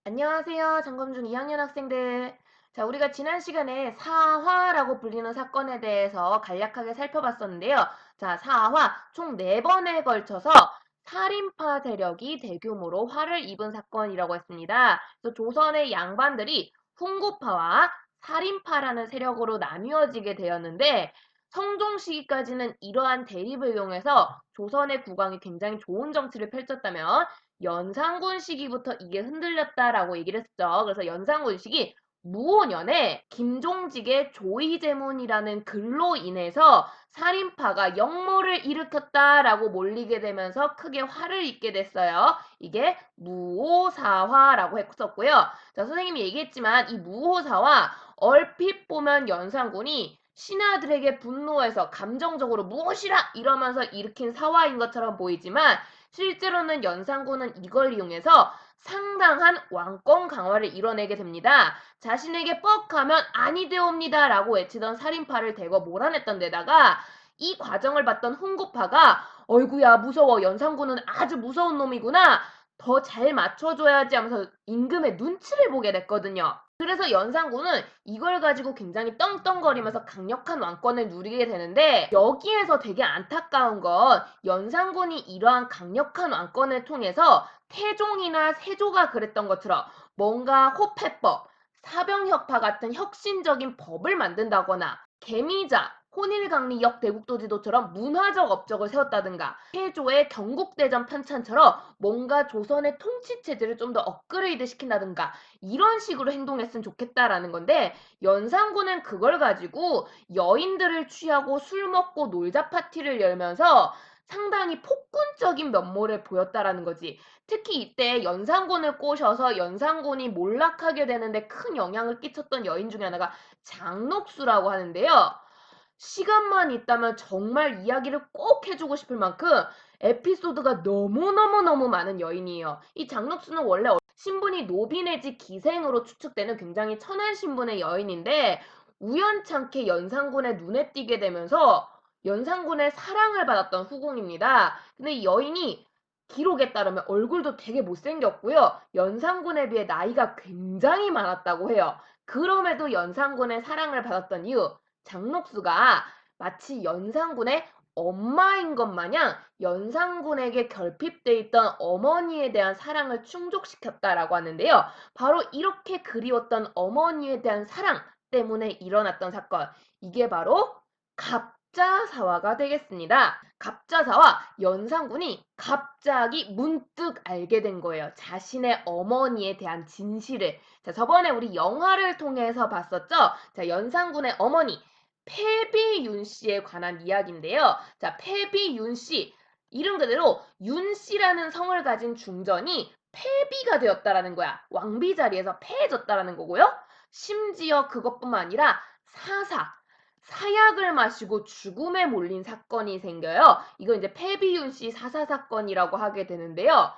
안녕하세요. 점검중 2학년 학생들. 자, 우리가 지난 시간에 사화라고 불리는 사건에 대해서 간략하게 살펴봤었는데요. 자, 사화 총 4번에 걸쳐서 살인파 세력이 대규모로 화를 입은 사건이라고 했습니다. 그래서 조선의 양반들이 훈구파와 살인파라는 세력으로 나뉘어지게 되었는데 성종 시기까지는 이러한 대립을 이용해서 조선의 국왕이 굉장히 좋은 정치를 펼쳤다면 연산군 시기부터 이게 흔들렸다라고 얘기를 했죠. 그래서 연산군 시기 무오년에 김종직의 조의제문이라는 글로 인해서 살인파가 역모를 일으켰다라고 몰리게 되면서 크게 화를 입게 됐어요. 이게 무오사화라고 했었고요. 자, 선생님이 얘기했지만 이 무오사화 얼핏 보면 연산군이 신하들에게 분노해서 감정적으로 무엇이라 이러면서 일으킨 사화인 것처럼 보이지만 실제로는 연산군은 이걸 이용해서 상당한 왕권 강화를 이뤄내게 됩니다. 자신에게 뻑하면 아니 되옵니다 라고 외치던 살인파를 대거 몰아냈던 데다가 이 과정을 봤던 훈구파가 어이구야 무서워 연산군은 아주 무서운 놈이구나 더 잘 맞춰줘야지 하면서 임금의 눈치를 보게 됐거든요. 그래서 연산군은 이걸 가지고 굉장히 떵떵거리면서 강력한 왕권을 누리게 되는데 여기에서 되게 안타까운 건 연산군이 이러한 강력한 왕권을 통해서 태종이나 세조가 그랬던 것처럼 뭔가 호패법, 사병혁파 같은 혁신적인 법을 만든다거나 개미자, 혼일강리역 대국도지도처럼 문화적 업적을 세웠다든가 태조의 경국대전 편찬처럼 뭔가 조선의 통치체제를 좀 더 업그레이드 시킨다든가 이런 식으로 행동했으면 좋겠다라는 건데 연산군은 그걸 가지고 여인들을 취하고 술 먹고 놀자 파티를 열면서 상당히 폭군적인 면모를 보였다라는 거지. 특히 이때 연산군을 꼬셔서 연산군이 몰락하게 되는데 큰 영향을 끼쳤던 여인 중에 하나가 장록수라고 하는데요. 시간만 있다면 정말 이야기를 꼭 해주고 싶을 만큼 에피소드가 너무너무너무 많은 여인이에요. 이 장록수는 원래 신분이 노비 내지 기생으로 추측되는 굉장히 천한 신분의 여인인데 우연찮게 연산군의 눈에 띄게 되면서 연산군의 사랑을 받았던 후궁입니다. 근데 이 여인이 기록에 따르면 얼굴도 되게 못생겼고요. 연산군에 비해 나이가 굉장히 많았다고 해요. 그럼에도 연산군의 사랑을 받았던 이유, 장록수가 마치 연산군의 엄마인 것 마냥 연산군에게 결핍돼 있던 어머니에 대한 사랑을 충족시켰다라고 하는데요. 바로 이렇게 그리웠던 어머니에 대한 사랑 때문에 일어났던 사건. 이게 바로 갑자사화가 되겠습니다. 갑자사화, 연산군이 갑자기 문득 알게 된 거예요. 자신의 어머니에 대한 진실을. 자, 저번에 우리 영화를 통해서 봤었죠? 자, 연산군의 어머니 패비윤 씨에 관한 이야기인데요. 자, 패비윤 씨 이름 그대로 윤 씨라는 성을 가진 중전이 패비가 되었다라는 거야. 왕비 자리에서 패해졌다라는 거고요. 심지어 그것뿐만 아니라 사약을 마시고 죽음에 몰린 사건이 생겨요. 이거 이제 패비윤 씨 사사 사건이라고 하게 되는데요.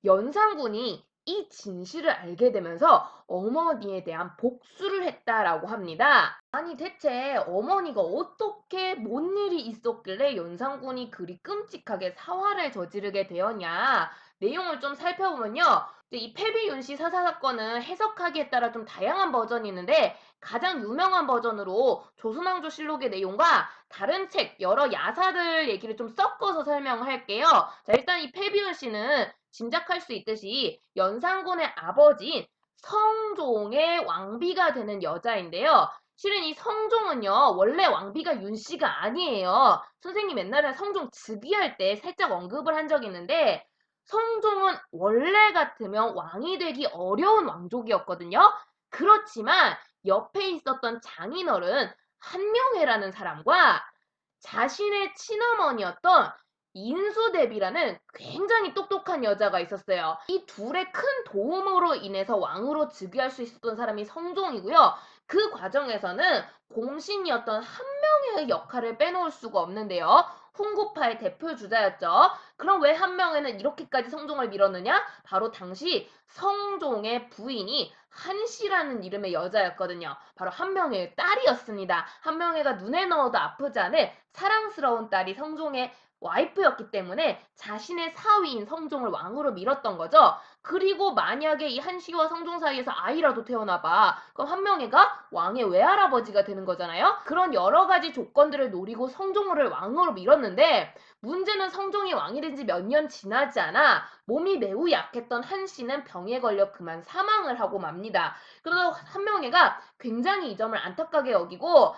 연산군이 이 진실을 알게 되면서 어머니에 대한 복수를 했다라고 합니다. 아니 대체 어머니가 어떻게 뭔 일이 있었길래 연산군이 그리 끔찍하게 사화를 저지르게 되었냐 내용을 좀 살펴보면요. 이 패비윤씨 사사 사건은 해석하기에 따라 좀 다양한 버전이 있는데 가장 유명한 버전으로 조선왕조실록의 내용과 다른 책 여러 야사들 얘기를 좀 섞어서 설명할게요. 자, 일단 이 패비윤 씨는 짐작할 수 있듯이 연산군의 아버지인 성종의 왕비가 되는 여자인데요. 실은 이 성종은요, 원래 왕비가 윤 씨가 아니에요. 선생님 옛날에 성종 즉위할 때 살짝 언급을 한 적이 있는데, 성종은 원래 같으면 왕이 되기 어려운 왕족이었거든요. 그렇지만 옆에 있었던 장인어른 한명회라는 사람과 자신의 친어머니였던 인수대비라는 굉장히 똑똑한 여자가 있었어요. 이 둘의 큰 도움으로 인해서 왕으로 즉위할 수 있었던 사람이 성종이고요. 그 과정에서는 공신이었던 한명회의 역할을 빼놓을 수가 없는데요. 훈구파의 대표 주자였죠. 그럼 왜 한명회는 이렇게까지 성종을 밀었느냐? 바로 당시 성종의 부인이 한씨라는 이름의 여자였거든요. 바로 한명회의 딸이었습니다. 한명회가 눈에 넣어도 아프지 않을 사랑스러운 딸이 성종의 와이프였기 때문에 자신의 사위인 성종을 왕으로 밀었던 거죠. 그리고 만약에 이 한시와 성종 사이에서 아이라도 태어나봐. 그럼 한명회가 왕의 외할아버지가 되는 거잖아요. 그런 여러 가지 조건들을 노리고 성종을 왕으로 밀었는데 문제는 성종이 왕이 된 지 몇 년 지나지 않아 몸이 매우 약했던 한씨는 병에 걸려 그만 사망을 하고 맙니다. 그래서 한명회가 굉장히 이 점을 안타깝게 여기고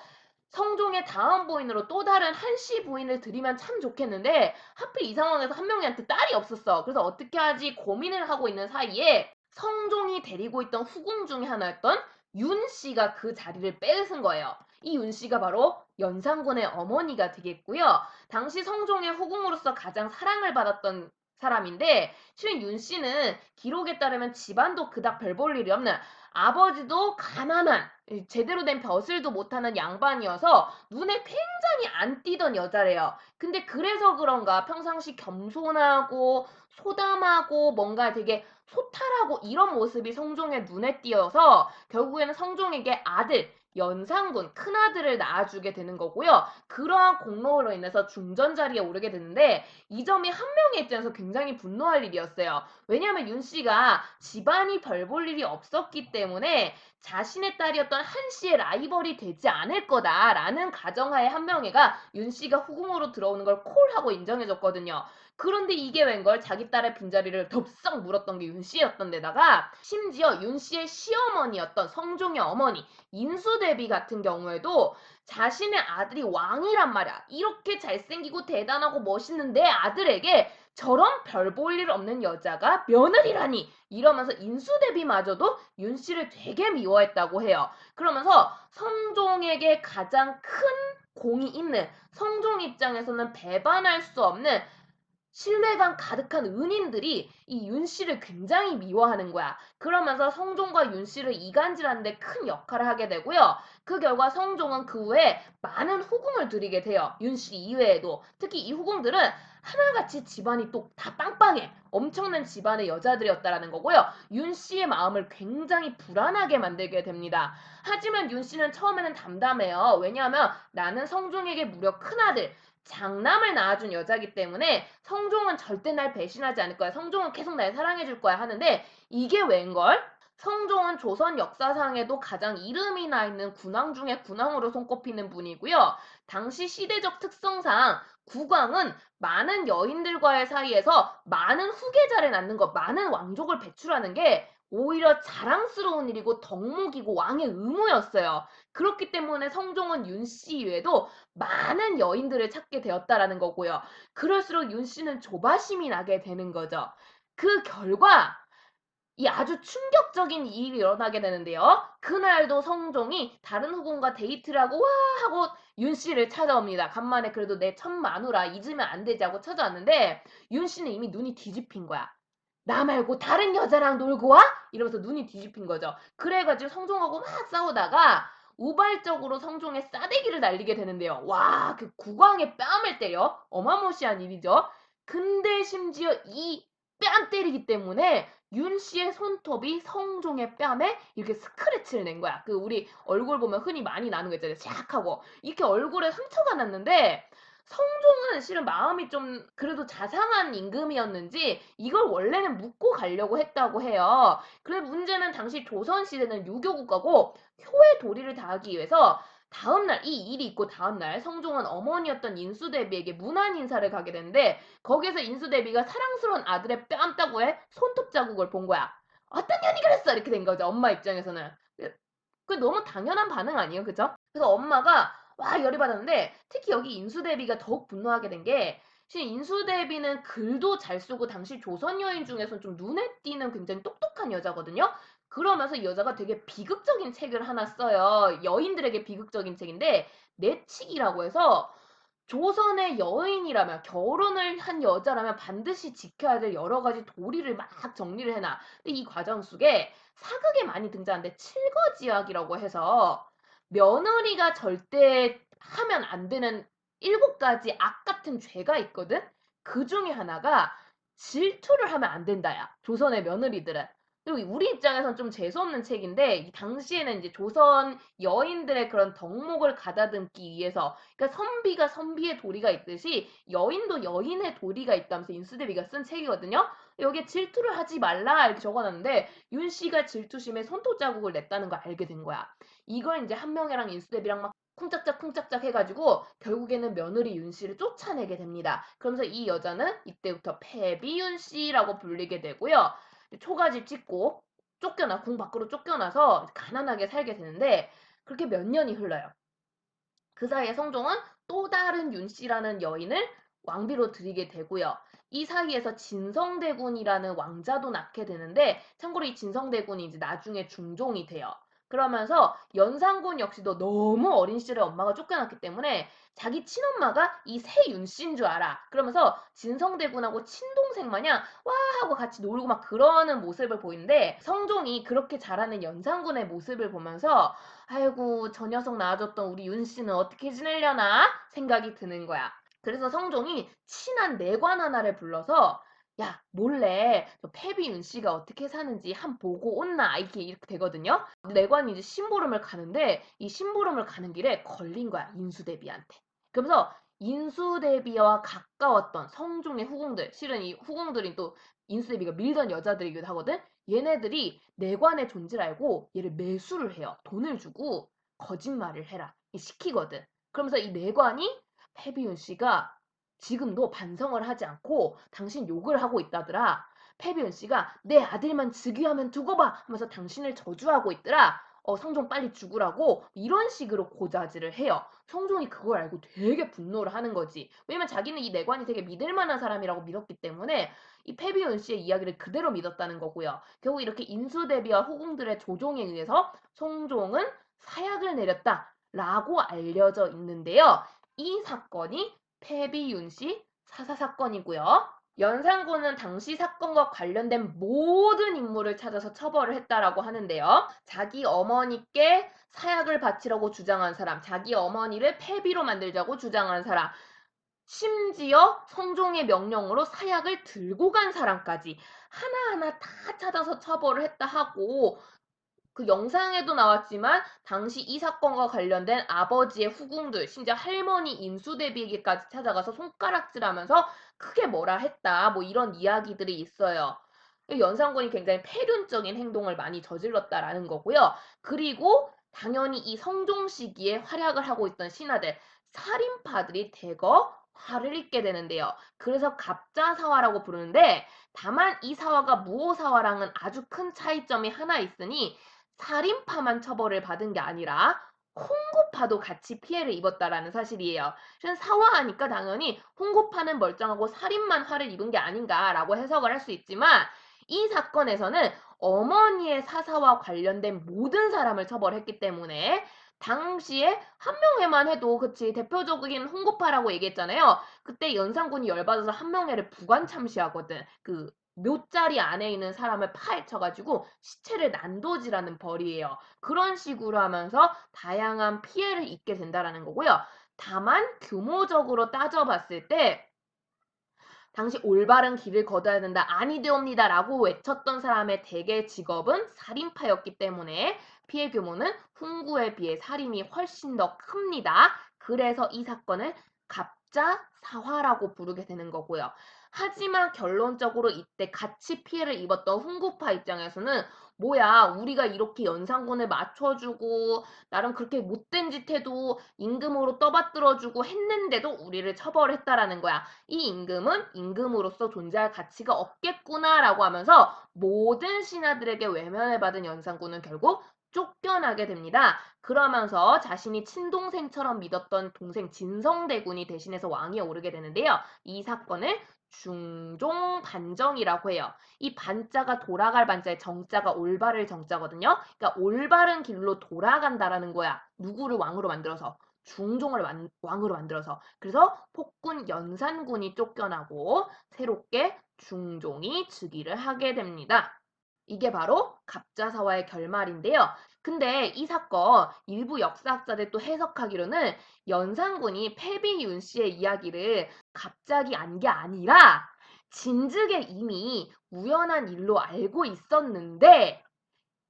성종의 다음 부인으로 또 다른 한씨 부인을 들이면 참 좋겠는데 하필 이 상황에서 한명회한테 딸이 없었어. 그래서 어떻게 하지 고민을 하고 있는 사이에 성종이 데리고 있던 후궁 중에 하나였던 윤씨가 그 자리를 뺏은 거예요. 이 윤씨가 바로 연산군의 어머니가 되겠고요. 당시 성종의 후궁으로서 가장 사랑을 받았던 사람인데 실은 윤씨는 기록에 따르면 집안도 그닥 별 볼 일이 없는 아버지도 가난한 제대로 된 벼슬도 못하는 양반이어서 눈에 굉장히 안 띄던 여자래요. 근데 그래서 그런가 평상시 겸손하고 소담하고 뭔가 되게 소탈하고 이런 모습이 성종의 눈에 띄어서 결국에는 성종에게 아들 연산군 큰아들을 낳아주게 되는 거고요. 그러한 공로로 인해서 중전 자리에 오르게 되는데 이 점이 한명의 입장에서 굉장히 분노할 일이었어요. 왜냐하면 윤씨가 집안이 별 볼 일이 없었기 때문에 자신의 딸이었던 한씨의 라이벌이 되지 않을 거다라는 가정하에 한명회가 윤씨가 후궁으로 들어오는 걸 콜하고 인정해줬거든요. 그런데 이게 웬걸 자기 딸의 빈자리를 덥석 물었던 게 윤씨였던 데다가 심지어 윤씨의 시어머니였던 성종의 어머니 인수대비 같은 경우에도 자신의 아들이 왕이란 말이야. 이렇게 잘생기고 대단하고 멋있는 내 아들에게 저런 별 볼 일 없는 여자가 며느리라니 이러면서 인수대비마저도 윤씨를 되게 미워했다고 해요. 그러면서 성종에게 가장 큰 공이 있는 성종 입장에서는 배반할 수 없는 신뢰감 가득한 은인들이 이 윤씨를 굉장히 미워하는 거야. 그러면서 성종과 윤씨를 이간질하는데 큰 역할을 하게 되고요. 그 결과 성종은 그 후에 많은 후궁을 들이게 돼요. 윤씨 이외에도. 특히 이 후궁들은 하나같이 집안이 또 다 빵빵해. 엄청난 집안의 여자들이었다라는 거고요. 윤씨의 마음을 굉장히 불안하게 만들게 됩니다. 하지만 윤씨는 처음에는 담담해요. 왜냐하면 나는 성종에게 무려 큰아들, 장남을 낳아준 여자기 때문에 성종은 절대 날 배신하지 않을 거야. 성종은 계속 날 사랑해줄 거야 하는데 이게 웬걸? 성종은 조선 역사상에도 가장 이름이 나 있는 군왕 중에 군왕으로 손꼽히는 분이고요. 당시 시대적 특성상 국왕은 많은 여인들과의 사이에서 많은 후계자를 낳는 것, 많은 왕족을 배출하는 게 오히려 자랑스러운 일이고 덕목이고 왕의 의무였어요. 그렇기 때문에 성종은 윤씨 이외에도 많은 여인들을 찾게 되었다라는 거고요. 그럴수록 윤씨는 조바심이 나게 되는 거죠. 그 결과 이 아주 충격적인 일이 일어나게 되는데요. 그날도 성종이 다른 후궁과 데이트를 하고 와 하고 윤씨를 찾아옵니다. 간만에 그래도 내 첫 마누라 잊으면 안 되지 하고 찾아왔는데 윤씨는 이미 눈이 뒤집힌 거야. 나 말고 다른 여자랑 놀고 와? 이러면서 눈이 뒤집힌 거죠. 그래가지고 성종하고 막 싸우다가 우발적으로 성종의 싸대기를 날리게 되는데요. 와, 그 국왕의 뺨을 때려. 어마무시한 일이죠. 근데 심지어 이 뺨 때리기 때문에 윤 씨의 손톱이 성종의 뺨에 이렇게 스크래치를 낸 거야. 그 우리 얼굴 보면 흔히 많이 나는 거 있잖아요. 샥 하고. 이렇게 얼굴에 상처가 났는데 성종은 실은 마음이 좀 그래도 자상한 임금이었는지 이걸 원래는 묻고 가려고 했다고 해요. 그래 문제는 당시 조선시대는 유교국가고 효의 도리를 다하기 위해서 다음날 이 일이 있고 다음날 성종은 어머니였던 인수대비에게 문안 인사를 가게 되는데 거기서 인수대비가 사랑스러운 아들의 뺨 따구에 손톱 자국을 본 거야. 어떤 년이 그랬어 이렇게 된 거죠. 엄마 입장에서는. 그 너무 당연한 반응 아니에요, 그죠? 그래서 엄마가 와 열이 받았는데 특히 여기 인수대비가 더욱 분노하게 된 게 사실 인수대비는 글도 잘 쓰고 당시 조선 여인 중에서는 좀 눈에 띄는 굉장히 똑똑한 여자거든요. 그러면서 이 여자가 되게 비극적인 책을 하나 써요. 여인들에게 비극적인 책인데 내칙이라고 해서 조선의 여인이라면 결혼을 한 여자라면 반드시 지켜야 될 여러 가지 도리를 막 정리를 해놔. 근데 이 과정 속에 사극에 많이 등장하는데 칠거지약이라고 해서 며느리가 절대 하면 안 되는 7가지 악 같은 죄가 있거든? 그 중에 하나가 질투를 하면 안 된다야. 조선의 며느리들은. 그리고 우리 입장에선 좀 재수없는 책인데 이 당시에는 이제 조선 여인들의 그런 덕목을 가다듬기 위해서 그러니까 선비가 선비의 도리가 있듯이 여인도 여인의 도리가 있다면서 인수대비가 쓴 책이거든요. 여기에 질투를 하지 말라 이렇게 적어놨는데 윤 씨가 질투심에 손톱 자국을 냈다는 걸 알게 된 거야. 이걸 이제 한명회랑 인수대비랑 막 쿵짝짝 쿵짝짝 해가지고 결국에는 며느리 윤 씨를 쫓아내게 됩니다. 그러면서 이 여자는 이때부터 패비윤 씨라고 불리게 되고요. 초가집 찍고 쫓겨나 궁 밖으로 쫓겨나서 가난하게 살게 되는데 그렇게 몇 년이 흘러요. 그 사이에 성종은 또 다른 윤 씨라는 여인을 왕비로 들이게 되고요. 이 사이에서 진성대군이라는 왕자도 낳게 되는데 참고로 이 진성대군이 이제 나중에 중종이 돼요. 그러면서 연산군 역시도 너무 어린 시절에 엄마가 쫓겨났기 때문에 자기 친엄마가 이 새 윤씨인 줄 알아. 그러면서 진성대군하고 친동생 마냥 와 하고 같이 놀고 막 그러는 모습을 보이는데 성종이 그렇게 자라는 연산군의 모습을 보면서 아이고 저 녀석 낳아줬던 우리 윤 씨는 어떻게 지내려나 생각이 드는 거야. 그래서 성종이 친한 내관 하나를 불러서 야 몰래 저 패비 윤 씨가 어떻게 사는지 한 보고 온나 이렇게 되거든요. 내관이 이제 심부름을 가는데 이 심부름을 가는 길에 걸린 거야 인수대비한테. 그러면서 인수대비와 가까웠던 성종의 후궁들 실은 이 후궁들이 또 인수대비가 밀던 여자들이기도 하거든. 얘네들이 내관의 존재를 알고 얘를 매수를 해요. 돈을 주고 거짓말을 해라. 시키거든. 그러면서 이 내관이 패비윤 씨가 지금도 반성을 하지 않고 당신 욕을 하고 있다더라. 패비윤 씨가 내 아들만 즉위하면 두고 봐 하면서 당신을 저주하고 있더라. 성종 빨리 죽으라고 이런 식으로 고자질을 해요. 성종이 그걸 알고 되게 분노를 하는 거지. 왜냐면 자기는 이 내관이 되게 믿을 만한 사람이라고 믿었기 때문에 이 패비윤 씨의 이야기를 그대로 믿었다는 거고요. 결국 이렇게 인수대비와 후궁들의 조종에 의해서 성종은 사약을 내렸다라고 알려져 있는데요. 이 사건이 패비윤 씨 사사 사건이고요. 연산군은 당시 사건과 관련된 모든 인물을 찾아서 처벌을 했다라고 하는데요. 자기 어머니께 사약을 바치라고 주장한 사람, 자기 어머니를 패비로 만들자고 주장한 사람, 심지어 성종의 명령으로 사약을 들고 간 사람까지 하나하나 다 찾아서 처벌을 했다 하고 그 영상에도 나왔지만 당시 이 사건과 관련된 아버지의 후궁들 심지어 할머니 인수대비에게까지 찾아가서 손가락질하면서 크게 뭐라 했다 뭐 이런 이야기들이 있어요. 연산군이 굉장히 패륜적인 행동을 많이 저질렀다라는 거고요. 그리고 당연히 이 성종 시기에 활약을 하고 있던 신하들 살인파들이 대거 화를 입게 되는데요. 그래서 갑자사화라고 부르는데 다만 이 사화가 무오사화랑은 아주 큰 차이점이 하나 있으니 살인파만 처벌을 받은 게 아니라 홍고파도 같이 피해를 입었다라는 사실이에요. 사화하니까 당연히 홍고파는 멀쩡하고 살인만 화를 입은 게 아닌가라고 해석을 할 수 있지만 이 사건에서는 어머니의 사사와 관련된 모든 사람을 처벌했기 때문에 당시에 한명회만 해도 그치 대표적인 홍고파라고 얘기했잖아요. 그때 연산군이 열받아서 한명회를 부관 참시하거든. 그 묘자리 안에 있는 사람을 파헤쳐가지고 시체를 난도질하는 벌이에요. 그런 식으로 하면서 다양한 피해를 입게 된다라는 거고요. 다만 규모적으로 따져봤을 때 당시 올바른 길을 걷어야 된다. 아니 되옵니다. 라고 외쳤던 사람의 대개 직업은 살인파였기 때문에 피해 규모는 훈구에 비해 살인이 훨씬 더 큽니다. 그래서 이 사건을 갑자사화라고 부르게 되는 거고요. 하지만 결론적으로 이때 같이 피해를 입었던 훈구파 입장에서는 뭐야 우리가 이렇게 연산군을 맞춰주고 나름 그렇게 못된 짓 해도 임금으로 떠받들어주고 했는데도 우리를 처벌했다라는 거야. 이 임금은 임금으로서 존재할 가치가 없겠구나라고 하면서 모든 신하들에게 외면을 받은 연산군은 결국 쫓겨나게 됩니다. 그러면서 자신이 친동생처럼 믿었던 동생 진성대군이 대신해서 왕위에 오르게 되는데요. 이 사건을 중종 반정이라고 해요. 이 반자가 돌아갈 반자의 정자가 올바를 정자거든요. 그러니까 올바른 길로 돌아간다라는 거야. 누구를 왕으로 만들어서. 중종을 왕으로 만들어서. 그래서 폭군 연산군이 쫓겨나고 새롭게 중종이 즉위를 하게 됩니다. 이게 바로 갑자사화의 결말인데요. 근데 이 사건 일부 역사학자들 또 해석하기로는 연산군이 패비윤 씨의 이야기를 갑자기 안 게 아니라 진즉에 이미 우연한 일로 알고 있었는데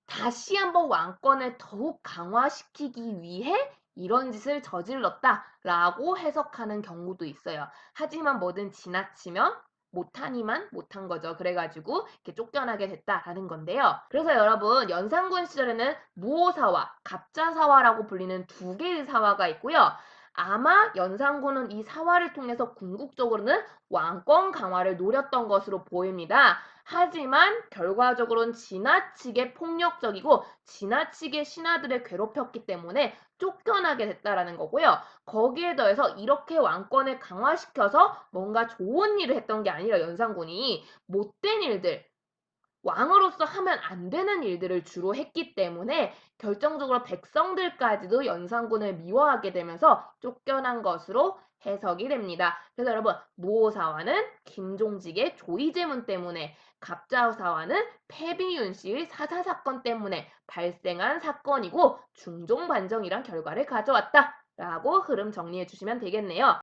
다시 한번 왕권을 더욱 강화시키기 위해 이런 짓을 저질렀다라고 해석하는 경우도 있어요. 하지만 뭐든 지나치면 못하니만 못한 거죠. 그래가지고 이렇게 쫓겨나게 됐다라는 건데요. 그래서 여러분 연산군 시절에는 무오사화, 갑자사화라고 불리는 두 개의 사화가 있고요. 아마 연산군은 이 사화를 통해서 궁극적으로는 왕권 강화를 노렸던 것으로 보입니다. 하지만 결과적으로는 지나치게 폭력적이고 지나치게 신하들을 괴롭혔기 때문에 쫓겨나게 됐다라는 거고요. 거기에 더해서 이렇게 왕권을 강화시켜서 뭔가 좋은 일을 했던 게 아니라 연산군이 못된 일들, 왕으로서 하면 안 되는 일들을 주로 했기 때문에 결정적으로 백성들까지도 연산군을 미워하게 되면서 쫓겨난 것으로 해석이 됩니다. 그래서 여러분 무오사화는 김종직의 조이제문 때문에, 갑자사화는 패비윤 씨의 사사 사건 때문에 발생한 사건이고 중종반정이란 결과를 가져왔다 라고 흐름 정리해 주시면 되겠네요.